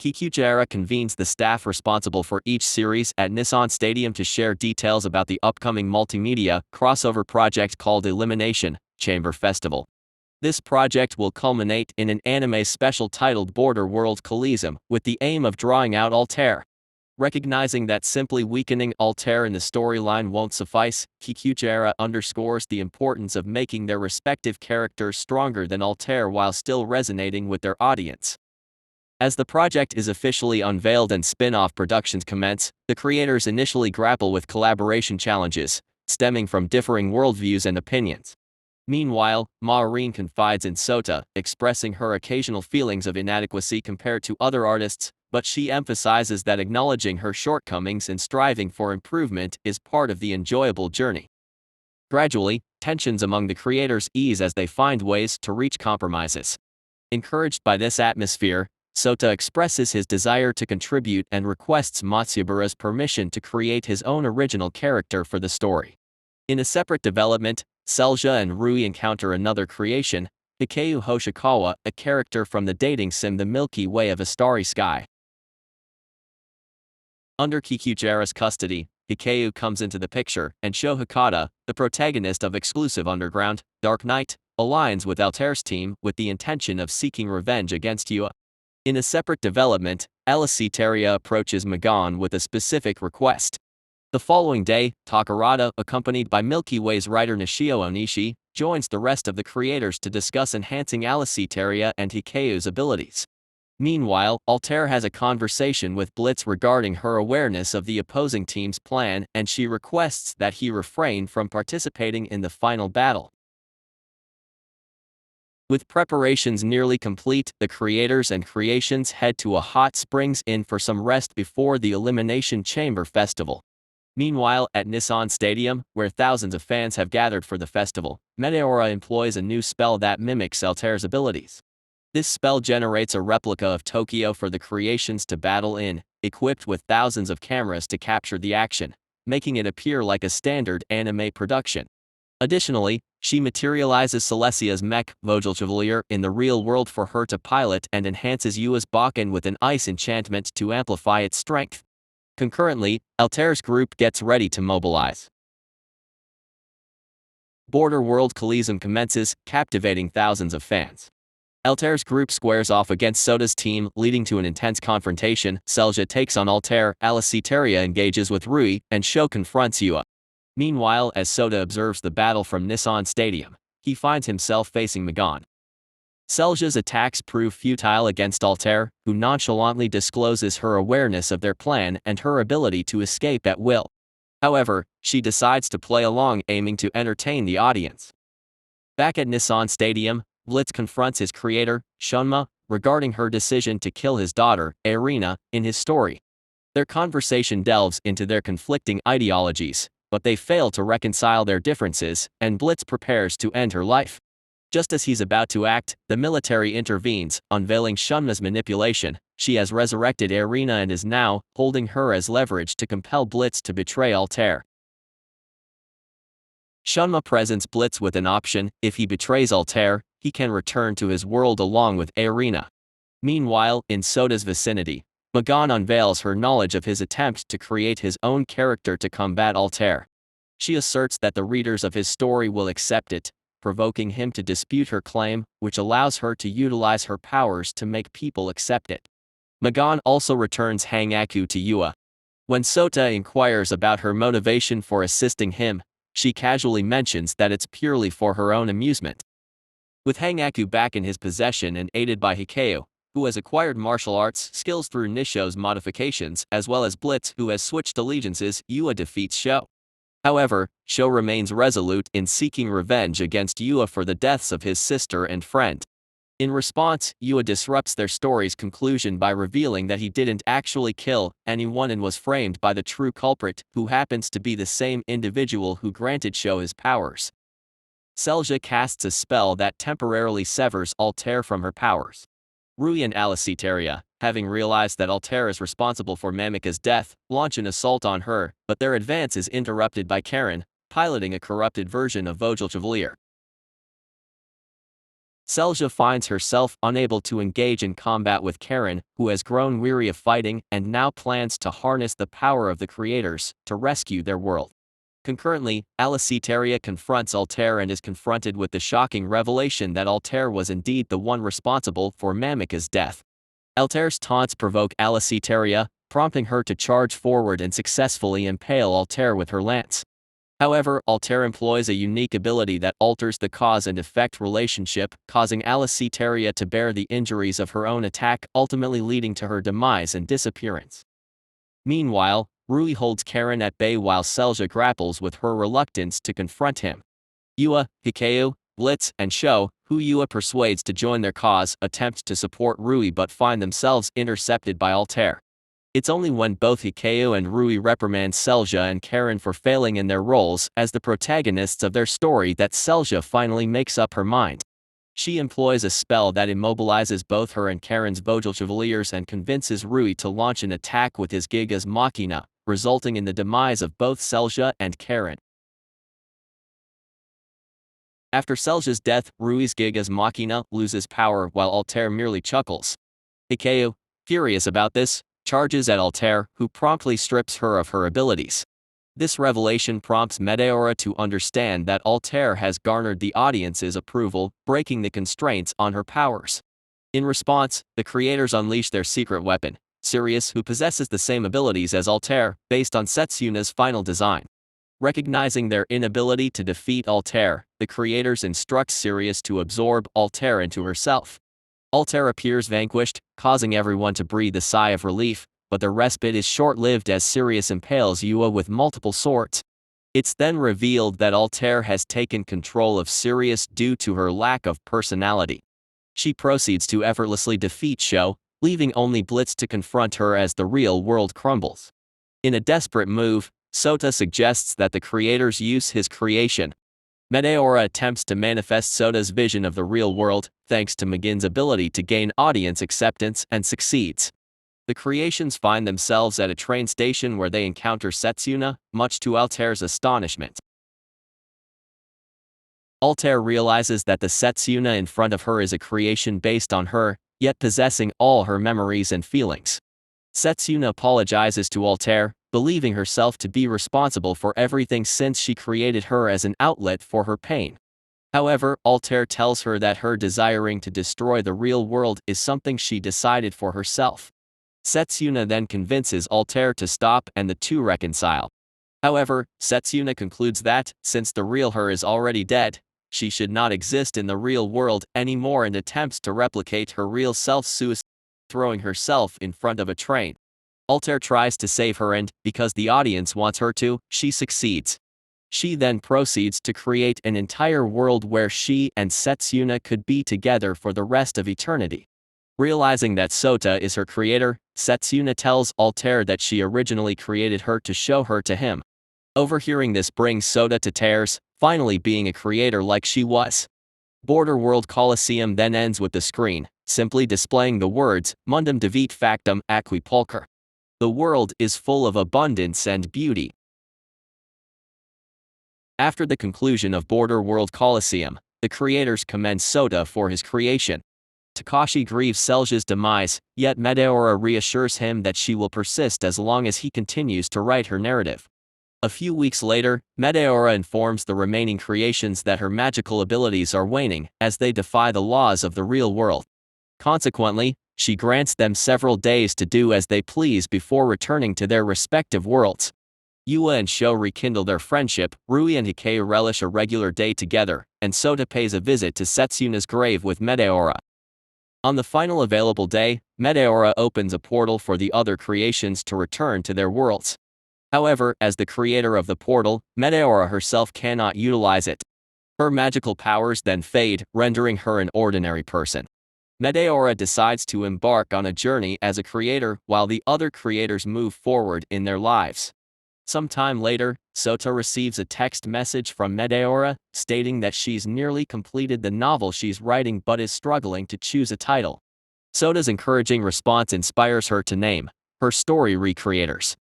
Kikuchihara convenes the staff responsible for each series at Nissan Stadium to share details about the upcoming multimedia crossover project called Elimination Chamber Festival. This project will culminate in an anime special titled Border World Coliseum, with the aim of drawing out Altair. Recognizing that simply weakening Altair in the storyline won't suffice, Kikuchihara underscores the importance of making their respective characters stronger than Altair while still resonating with their audience. As the project is officially unveiled and spin-off productions commence, the creators initially grapple with collaboration challenges, stemming from differing worldviews and opinions. Meanwhile, Maureen confides in Souta, expressing her occasional feelings of inadequacy compared to other artists, but she emphasizes that acknowledging her shortcomings and striving for improvement is part of the enjoyable journey. Gradually, tensions among the creators ease as they find ways to reach compromises. Encouraged by this atmosphere, Souta expresses his desire to contribute and requests Matsubara's permission to create his own original character for the story. In a separate development, Selesia and Rui encounter another creation, Hikayu Hoshikawa, a character from the dating sim The Milky Way of a Starry Sky. Under Kikuchihara's custody, Hikayu comes into the picture, and Sho Hakata, the protagonist of exclusive Underground, Dark Knight, aligns with Altair's team with the intention of seeking revenge against Yua. In a separate development, Alesia approaches Magon with a specific request. The following day, Takarada, accompanied by Milky Way's writer Nishio Onishi, joins the rest of the creators to discuss enhancing Alesia and Hikayu's abilities. Meanwhile, Altair has a conversation with Blitz regarding her awareness of the opposing team's plan, and she requests that he refrain from participating in the final battle. With preparations nearly complete, the creators and creations head to a hot springs inn for some rest before the Elimination Chamber Festival. Meanwhile, at Nissan Stadium, where thousands of fans have gathered for the festival, Meteora employs a new spell that mimics Altair's abilities. This spell generates a replica of Tokyo for the creations to battle in, equipped with thousands of cameras to capture the action, making it appear like a standard anime production. Additionally, she materializes Selesia's mech, Chevalier, in the real world for her to pilot and enhances Yua's Bakken with an ice enchantment to amplify its strength. Concurrently, Altair's group gets ready to mobilize. Border World Coliseum commences, captivating thousands of fans. Altair's group squares off against Sota's team, leading to an intense confrontation. Selesia takes on Altair, Alesia engages with Rui, and Sho confronts Yua. Meanwhile, as Souta observes the battle from Nissan Stadium, he finds himself facing Magon. Selesia's attacks prove futile against Altair, who nonchalantly discloses her awareness of their plan and her ability to escape at will. However, she decides to play along, aiming to entertain the audience. Back at Nissan Stadium, Blitz confronts his creator, Shunma, regarding her decision to kill his daughter, Irina, in his story. Their conversation delves into their conflicting ideologies, but they fail to reconcile their differences, and Blitz prepares to end her life. Just as he's about to act, the military intervenes, unveiling Shunma's manipulation. She has resurrected Irina and is now holding her as leverage to compel Blitz to betray Altair. Shunma presents Blitz with an option: if he betrays Altair, he can return to his world along with Irina. Meanwhile, in Sota's vicinity, Magon unveils her knowledge of his attempt to create his own character to combat Altair. She asserts that the readers of his story will accept it, provoking him to dispute her claim, which allows her to utilize her powers to make people accept it. Magon also returns Hangaku to Yua. When Souta inquires about her motivation for assisting him, she casually mentions that it's purely for her own amusement. With Hangaku back in his possession and aided by Hikayu, who has acquired martial arts skills through Nisho's modifications, as well as Blitz, who has switched allegiances, Yua defeats Sho. However, Sho remains resolute in seeking revenge against Yua for the deaths of his sister and friend. In response, Yua disrupts their story's conclusion by revealing that he didn't actually kill anyone and was framed by the true culprit, who happens to be the same individual who granted Sho his powers. Selesia casts a spell that temporarily severs Altair from her powers. Rui and Alesia, having realized that Altair is responsible for Mamika's death, launch an assault on her, but their advance is interrupted by Karen, piloting a corrupted version of Chevalier. Selesia finds herself unable to engage in combat with Karen, who has grown weary of fighting and now plans to harness the power of the creators to rescue their world. Concurrently, Alicetaria confronts Altair and is confronted with the shocking revelation that Altair was indeed the one responsible for Mamika's death. Altair's taunts provoke Alicetaria, prompting her to charge forward and successfully impale Altair with her lance. However, Altair employs a unique ability that alters the cause and effect relationship, causing Alicetaria to bear the injuries of her own attack, ultimately leading to her demise and disappearance. Meanwhile, Rui holds Karen at bay while Selesia grapples with her reluctance to confront him. Yua, Hikayu, Blitz, and Sho, who Yua persuades to join their cause, attempt to support Rui but find themselves intercepted by Altair. It's only when both Hikayu and Rui reprimand Selesia and Karen for failing in their roles as the protagonists of their story that Selesia finally makes up her mind. She employs a spell that immobilizes both her and Karen's Vogel Chevaliers and convinces Rui to launch an attack with his Gigas Machina, resulting in the demise of both Selesia and Karen. After Selesia's death, Rui's Gigas Machina loses power while Altair merely chuckles. Hikayu, furious about this, charges at Altair, who promptly strips her of her abilities. This revelation prompts Meteora to understand that Altair has garnered the audience's approval, breaking the constraints on her powers. In response, the creators unleash their secret weapon, Sirius, who possesses the same abilities as Altair, based on Setsuna's final design. Recognizing their inability to defeat Altair, the creators instruct Sirius to absorb Altair into herself. Altair appears vanquished, causing everyone to breathe a sigh of relief, but the respite is short-lived as Sirius impales Yua with multiple swords. It's then revealed that Altair has taken control of Sirius due to her lack of personality. She proceeds to effortlessly defeat Sho, leaving only Blitz to confront her as the real world crumbles. In a desperate move, Souta suggests that the creators use his creation. Meteora attempts to manifest Sota's vision of the real world, thanks to McGinn's ability to gain audience acceptance, and succeeds. The creations find themselves at a train station where they encounter Setsuna, much to Altair's astonishment. Altair realizes that the Setsuna in front of her is a creation based on her, yet possessing all her memories and feelings. Setsuna apologizes to Altair, believing herself to be responsible for everything since she created her as an outlet for her pain. However, Altair tells her that her desiring to destroy the real world is something she decided for herself. Setsuna then convinces Altair to stop and the two reconcile. However, Setsuna concludes that, since the real her is already dead, she should not exist in the real world anymore and attempts to replicate her real self-suicide, throwing herself in front of a train. Altair tries to save her and, because the audience wants her to, she succeeds. She then proceeds to create an entire world where she and Setsuna could be together for the rest of eternity. Realizing that Souta is her creator, Setsuna tells Altair that she originally created her to show her to him. Overhearing this brings Souta to tears, finally being a creator like she was. Border World Coliseum then ends with the screen, simply displaying the words, Mundum Divit Factum Acqui Pulcher. The world is full of abundance and beauty. After the conclusion of Border World Coliseum, the creators commend Souta for his creation. Takashi grieves Selesia's demise, yet Meteora reassures him that she will persist as long as he continues to write her narrative. A few weeks later, Meteora informs the remaining creations that her magical abilities are waning as they defy the laws of the real world. Consequently, she grants them several days to do as they please before returning to their respective worlds. Yua and Sho rekindle their friendship, Rui and Hikayu relish a regular day together, and Souta pays a visit to Setsuna's grave with Meteora. On the final available day, Meteora opens a portal for the other creations to return to their worlds. However, as the creator of the portal, Meteora herself cannot utilize it. Her magical powers then fade, rendering her an ordinary person. Meteora decides to embark on a journey as a creator while the other creators move forward in their lives. Sometime later, Souta receives a text message from Meteora, stating that she's nearly completed the novel she's writing but is struggling to choose a title. Sota's encouraging response inspires her to name her story Recreators.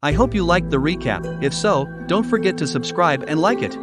I hope you liked the recap. If so, don't forget to subscribe and like it.